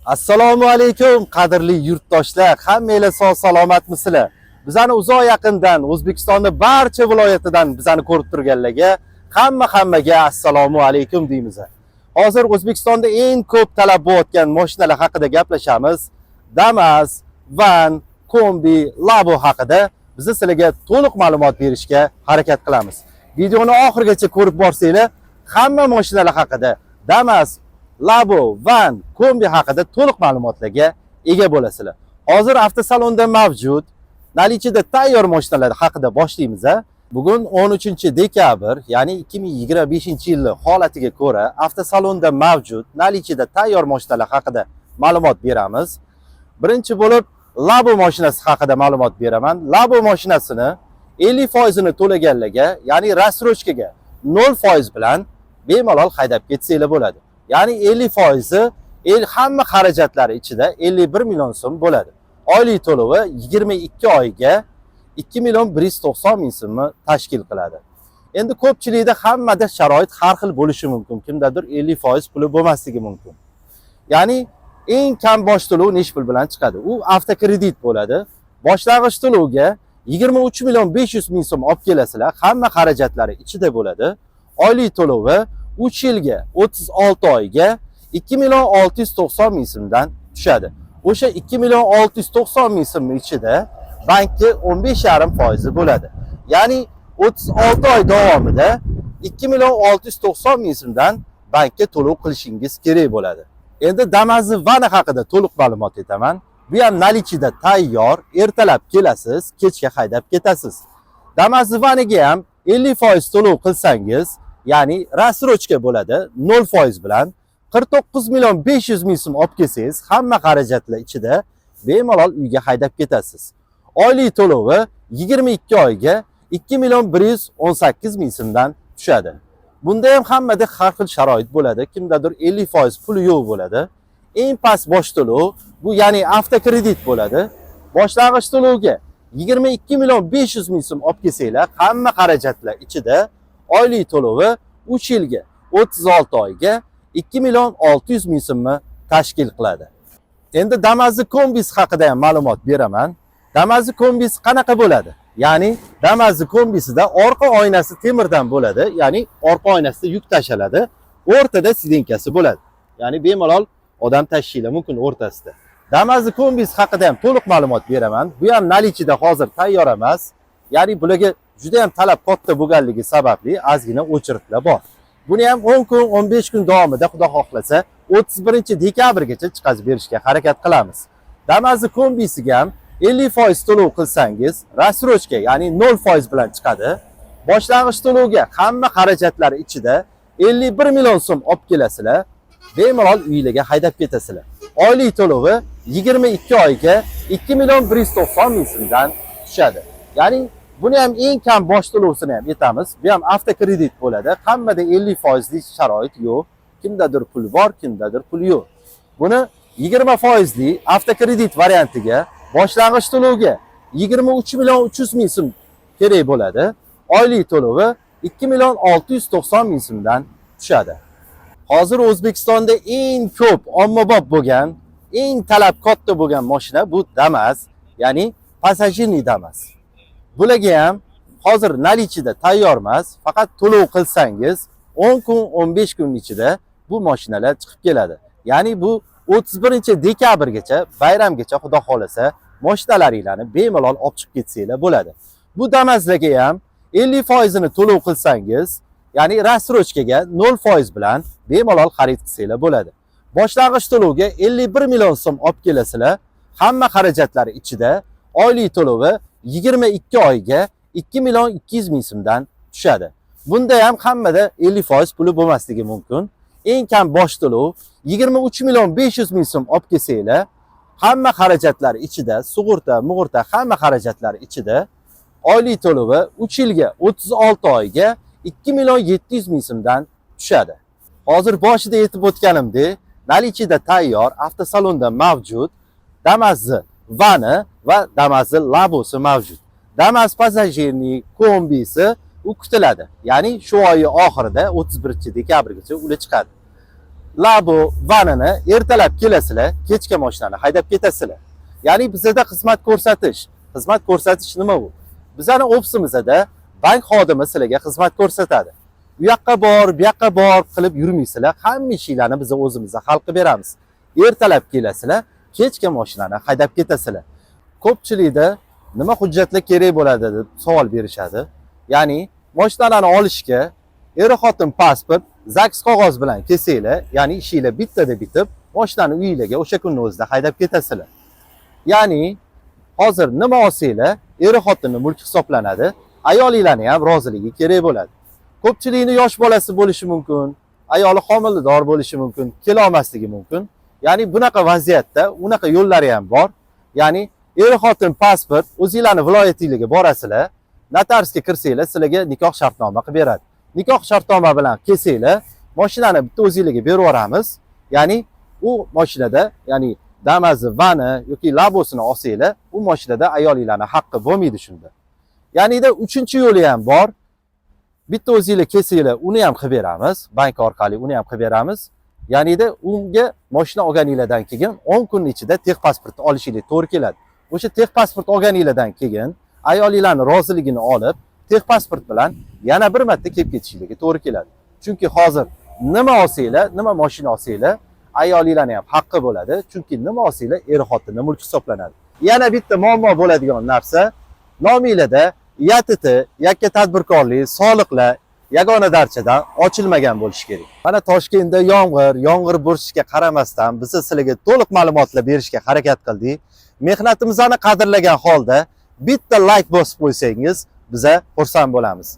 Assalomu alaykum qadrli yurtdoshlar. Hammanglar sog' salomatmisizlar? Bizani uzoq yaqindan, O'zbekistonning barcha viloyatidan bizani ko'rib turganlarga hammaga assalomu alaykum deymiz. Hozir O'zbekistonda eng ko'p talab bo'layotgan mashinalar haqida gaplashamiz. Damas, van, kombi, Labo haqida biz sizlarga to'liq ma'lumot berishga harakat qilamiz. Videoni oxirigacha ko'rib borsanglar, hamma mashinalar haqida, Damas, Labo, van, kombi haqida to'liq ma'lumotlarga ega bo'lasizlar. Hozir avtosalonda mavjud, nalichida tayyor mashinalar haqida boshlaymiz. Bugun 13-dekabr, ya'ni 2025-yil holatiga ko'ra avtosalonda mavjud, nalichida tayyor mashinalar haqida ma'lumot beramiz. Birinchi bo'lib Labo mashinasi haqida ma'lumot beraman. Labo mashinasini 50% ni to'laganlarga, ya'ni rasrochkaga 0% bilan bemalol haydab ketsanglar bo'ladi. Ya'ni 50% hamma xarajatlari ichida 51 million so'm bo'ladi. Oylik to'lovi 22 oyga 2 million 190 ming so'mni tashkil qiladi. Endi ko'pchilikda hammada sharoit har xil bo'lishi mumkin. Kimdadir 50% puli bo'lmasligi mumkin. Ya'ni eng kam bosh to'lov necha pul bilan chiqadi? U avtokredit bo'ladi. Boshlang'ich to'lovga 23 million 500 ming so'm olib kelasizlar. Hamma xarajatlari ichida bo'ladi. Oylik to'lovi 3 yilga 36 oyga 2 million 690 ming so'mdan tushadi. O'sha 2 million 690 ming so'm ichida bankka 15,5% bo'ladi. Ya'ni 36 oy davomida 2 million 690 ming so'mdan bankka to'lov qilishingiz kerak bo'ladi. Endi Damas van haqida to'liq ma'lumot aytaman. Bu ham nalichida tayyor, ertalab kelasiz, kechga haydab ketasiz. Damas vaniga ham 50% to'lov qilsangiz, ya'ni rasrochka bo'ladi 0% bilan 49 million 500 ming so'm olib kelsangiz, hamma xarajatlar ichida bemalol uyga haydab ketasiz. Oylik to'lovi 22 oyga 2 million 118 ming so'mdan tushadi. Bunda ham hammada har xil sharoit bo'ladi. Kimdadir 50% puli yo'q bo'ladi. Eng past bosh to'lov bu ya'ni avtokredit bo'ladi. Boshlang'ich to'lovga 22 million 500 ming so'm olib kelsanglar, hamma xarajatlar ichida oylik to'lovi 3 yilga 36 oyga 2 million 600 ming so'mni tashkil qiladi. Endi Damas kombis haqida ham ma'lumot beraman. Damas kombis qanaqa bo'ladi? Ya'ni Damas kombisida orqa oynasi temirdan bo'ladi, ya'ni orqa oynasida yuk tashaladi, o'rtada sidenkasi bo'ladi. Ya'ni bemalol odam tashiylar mumkin o'rtasida. Damas kombis haqida ham to'liq ma'lumot beraman. Bu ham nalichida hozir tayyor emas. Ya'ni bularga juda ham talab katta bo'lganligi sababli ozgina o'chirishlar bor. Buni ham 10 kun, 15 kun davomida Xudo xohlasa 31-dekabrgacha chiqazib berishga harakat qilamiz. Damas kombisiga ham 50% to'lov qilsangiz, rasrochka, ya'ni 0% bilan chiqadi. Boshlang'ich to'lovga hamma xarajatlari ichida 51 million so'm olib kelasizlar. Bemalol uylarga haydab ketasizlar. Oylik to'lovi 22 oyga 2 million 190 ming so'mdan tushadi. Ya'ni buni ham eng kam bosh to'lovsini ham aytamiz. Bu ham avtokredit bo'ladi. Hammada 50% lik sharoit yo'q. Kimdadir pul bor, kimdadir pul yo'q. Buni 20% lik avtokredit variantiga boshlang'ich to'lovga 23 million 300 ming so'm kerak bo'ladi. Oylik to'lovi 2 million 690 ming so'mdan tushadi. Hozir O'zbekistonda eng ko'p ommabop bo'lgan, eng talab katta bo'lgan mashina bu Damas, ya'ni passajirniy Damas. Bularga ham hozir nalichida tayyor emas, faqat to'lov qilsangiz 10 kun, 15 kun ichida bu mashinalar chiqib keladi. Ya'ni bu 31-dekabrgacha, bayramgacha Xudo xolasa mashinalaringizni bemalol olib chiqib ketsanglar bo'ladi. Bu Damaslarga ham 50% ni to'lov qilsangiz, ya'ni rasrochkaga 0% bilan bemalol xarid qilsanglar bo'ladi. Boshlang'ich to'lovga 51 million so'm olib kelasizlar. Hamma xarajatlari ichida oylik to'lovi 22 oyga 2 million 200 ming so'mdan tushadi. Bunda ham hammada 50% puli bo'lmasligi mumkin. Eng kam bosh to'lov 23 million 500 ming so'm olib kelsanglar, hamma xarajatlari ichida, sug'urta, hamma xarajatlari ichida oylik to'lovi 3 yilga 36 oyga 2 million 700 ming so'mdan tushadi. Hozir boshida aytib o'tganimdek, nalichida tayyor avtosalonda mavjud Damas vani va Damas Labosi mavjud. Damas passajirniy kombisi u kutiladi. Ya'ni shu oy oxirida 31-dekabrgacha ular chiqadi. Labo vanini ertalab kelasizlar, kechga mashinani haydab ketasizlar. Ya'ni bizda xizmat ko'rsatish. Xizmat ko'rsatish nima bu? Bizning ofisimizda bank xodimi sizlarga xizmat ko'rsatadi. Bu yoqqa bor, bu yoqqa bor qilib yurmaysizlar. Hamma ishlarni biz o'zimizda hal qilib beramiz. Ertalab kelasizlar, kechga mashinani haydab ketasizlar. Ko'pchilikda nima hujjatlar kerak bo'ladi deb savol berishadi. Ya'ni mashinalarni olishga er-xotin pasport, ZAGS qog'oz bilan kelsanglar, ya'ni ishinglar bittada bitib, mashinani uyingizga o'sha kunning o'zida haydab ketasizlar. Ya'ni hozir nima olsanglar, er-xotinning mulki hisoblanadi. Ayolinglarning ham roziligi kerak bo'ladi. Ko'pchilikning yosh bolasi bo'lishi mumkin, ayoli homilador bo'lishi mumkin, kela olmasligi mumkin. Ya'ni bunaqa vaziyatda unaqa yo'llari ham bor. Ya'ni er-xotin pasport o'zingizlarning viloyatingizga borasizlar, notariusga kirsanglar, sizlarga nikoh shartnoma qilib beradi. Nikoh shartnoma bilan kelsanglar, mashinani bitta o'zingizga berib yuboramiz. Ya'ni u mashinada, ya'ni Damazi, vani yoki labosini olsanglar, u mashinada ayolinglarning haqqi bo'lmaydi shunda. Ya'ni-da uchinchi yo'li ham bor. Bitta o'zingizlar kelsanglar, uni ham qilib beramiz, bank orqali uni ham qilib beramiz. Ya'ni-da unga mashina olganinglardan keyin 10 kun ichida texpasportni olishingiz to'g'ri keladi. O'sha texpasport olganinglardan keyin ayolinglarning roziligini olib, texpasport bilan yana bir marta kelib ketishingizga to'g'ri keladi. Chunki hozir nima olsanglar, nima mashina olsanglar, ayolinglarning ham haqqi bo'ladi. Chunki nima olsanglar, er-xotinning mulki hisoblanadi. Yana bitta muammo bo'ladigan narsa, nomingizda YTT, yakka tadbirkorlik, soliqlar yagona darchadan ochilmagan bo'lishi kerak. Mana Toshkentda yomg'ir bo'lishiga qaramasdan biz sizlarga to'liq ma'lumotlar berishga harakat qildik. Mehnatimizni qadrlagan holda bitta like bosib qo'ysangiz, biz xursand bo'lamiz.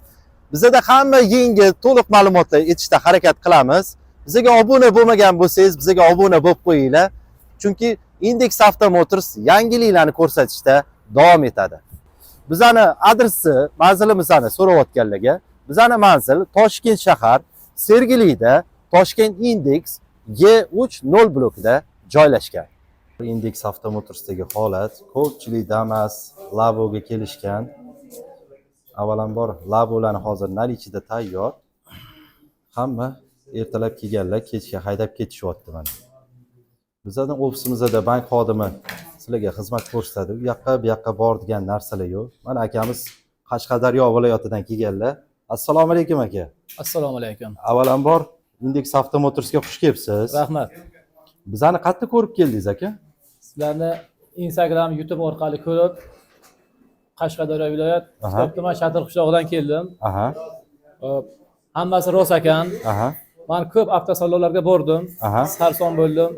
Bizda hamma yengil, to'liq ma'lumotlar etishda harakat qilamiz. Bizga obuna bo'lmagan bo'lsangiz, bizga obuna bo'lib qo'yinglar. Chunki Index Avto Motors yangiliklarni ko'rsatishda davom etadi. Bizani adresi, manzilimizni so'rayotganlarga, bizani manzil Toshkent shahar, Sergelida, Toshkent Index G30 blokida joylashgan. Index Avto Motorsdagi holat, ko'pchilik Damas, Laboga kelishgan. Avvalambor Labolarni hozir nalichida tayyor. Hamma ertalab kelganlar kechga haydab ketishyapti mana. Bizning ofisimizda bank xodimi sizlarga xizmat ko'rsatadi. Bu yoqqa bor degan narsalar yo'q. Mana akamiz Qashqadaryo viloyatidan kelganlar. Assalomu alaykum aka. Assalomu alaykum. Avvalambor Index Avto Motorsga xush kelibsiz. Rahmat. Bizani qayerda ko'rib keldingiz aka? Sizlarni Instagram, YouTube orqali ko'rib, Qashqadaryo viloyat tuman Shatir qishlog'idan keldim. Aha. Hammasi rost ekan. Aha. Men ko'p avtosalonlarga bordim. Sarson bo'ldim.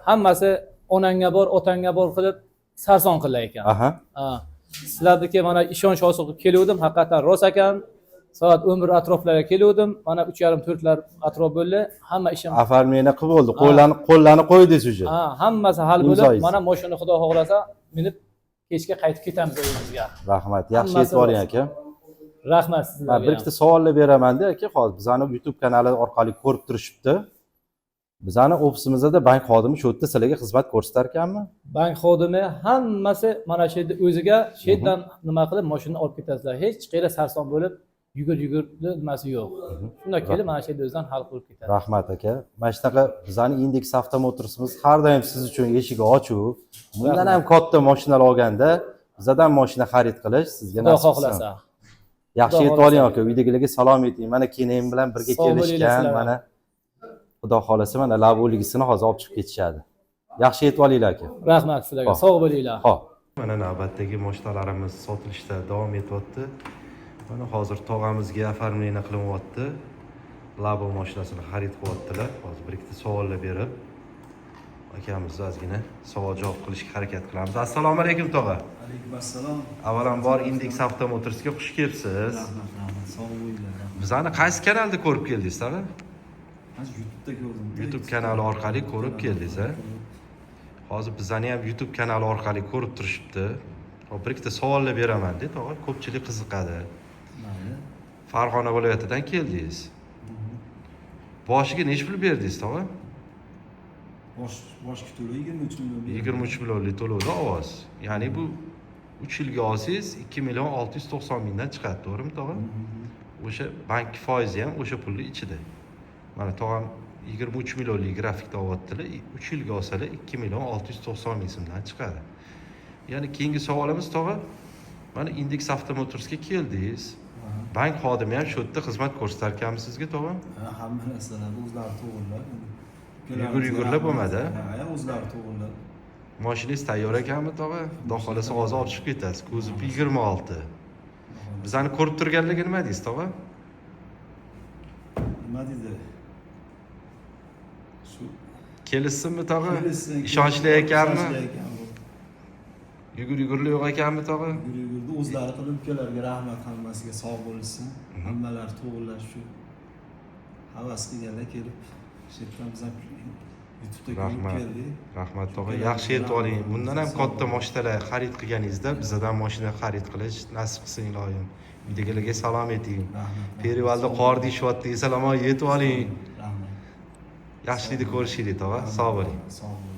Hammasi onangga bor, otangga bor qilib sarson qilar ekan. Aha. Sizlarniki mana ishonch hosil qilib kelgandim, haqiqatan rost ekan. Soat 11 atroflarga kelgandim. Mana 3,5-4lar atrof bo'ldi. Hamma ishim Afarmeni qilib bo'ldi. Qo'llarni qo'ydingiz uje. Hammasi hal bo'lib, mana mashina Xudo xohlasa minib kechga qaytib ketamiz uyimizga. Rahmat. Yaxshi yetib oling aka. Rahmat sizlarga. Bir ikkita savollar beraman-da aka, hozir bizani YouTube kanali orqali ko'rib turishibdi. Bizani ofisimizda bank xodimi shu yerda sizlarga xizmat ko'rsatar ekanmi? Bank xodimi hammasi mana shu yerda o'ziga shetdan nima qilib mashinani olib ketasizlar. Hech qayerda sarson bo'lib yugur nimasi yo'q. Shunda kelib mana shu yerda o'zidan hal qilib ketadi. Rahmat aka. Mana shunaqa bizani Index Avto Motorsimiz har doim siz uchun eshigi ochiq. Bundan ham katta mashinalar olganda bizdan mashina xarid qilish sizga nasib xohlasa. Yaxshi yetib oling aka. Uydagilarga salom ayting. Mana keyin bilan birga kelishgan, mana Xudo xolasa mana laboligisini hozir olib chiqib ketishadi. Yaxshi yetib olinglar aka. Rahmat sizlarga. Sog' bo'linglar. Xo'p. Mana navbatdagi mashinalarimiz sotilishda davom etyapti. Mana hozir tog'amizga oformleniya qilinyapti. Labo mashinasini xarid qilyaptilar. Hozir bir ikkita savollar berib akamiz ozgina savol-javob qilishga harakat qilamiz. Assalomu alaykum tog'a. Alaykum assalom. Avvalambor Index Avto Motorsga xush kelibsiz. Rahmat, sog' bo'linglar. Bizani qaysi kanalda ko'rib keldingiz, tog'a? YouTube'da ko'rdim. YouTube kanali orqali ko'rib keldingiz, a? Hozir bizani ham YouTube kanali orqali ko'rib turishibdi. Hop, bir ikkita savollar beraman-da, tog'a, ko'pchilik qiziqadi. Farg'ona viloyatidan keldingiz. Boshiga necha pul berdingiz, tog'a? Bosh to'lov 23 million. 23 millionlik to'lovda ovoz. Ya'ni bu 3 yilga olsangiz 2,690,000 dan chiqadi, to'g'rimi, tog'a? O'sha bank foizi ham o'sha pulning ichida. Mana tog'am 23 millionlik grafikda olyaptilar. 3 yilga olsalar 2 million 690 ming so'mdan chiqadi. Ya'ni keyingi savolimiz tog'a, mana Index Avtomotorsga keldingiz. Bank xodimi ham shu yerda xizmat ko'rsatar ekanmi sizga tog'a? Hamma narsalarni o'zlari to'g'irlab. Yugur-yugurlar bo'lmadi? Ha, o'zlari to'g'irlab. Mashinangiz tayyor ekanmi tog'a? Xudo xohlasa hozir olib chiqib ketasiz. Ko'zi 26. Bizani ko'rib turganligi nima deysiz tog'a? Nima dedi? Shu Kelishsinmi tog'a? kelishsin, Ishonchli ekanmi? ishonchli ekan bu. Yugur-yugurlar yo'q ekanmi tog'a? Yurgurdi o'zlari qilib ukalarga rahmat, hammasiga sog' bo'lsin. Hammalari to'g'irlash shu havas qilganlar kelib shu yerdan biz ham YouTube'da ko'rib Rahmat. keldik. Rahmat tog'a, yaxshi yetib oling. Bundan ham katta mashinalar xarid qilganingizda bizadan mashina xarid qilish nasib qilsin iloyim. Uydagilarga salom ayting. Rahmat. Perivalda qor deyishyapti, salom yetib oling. Rahmat. Yaxshilikni ko'rishaylik tog'a, sog' bo'ling. Sog' bo'ling.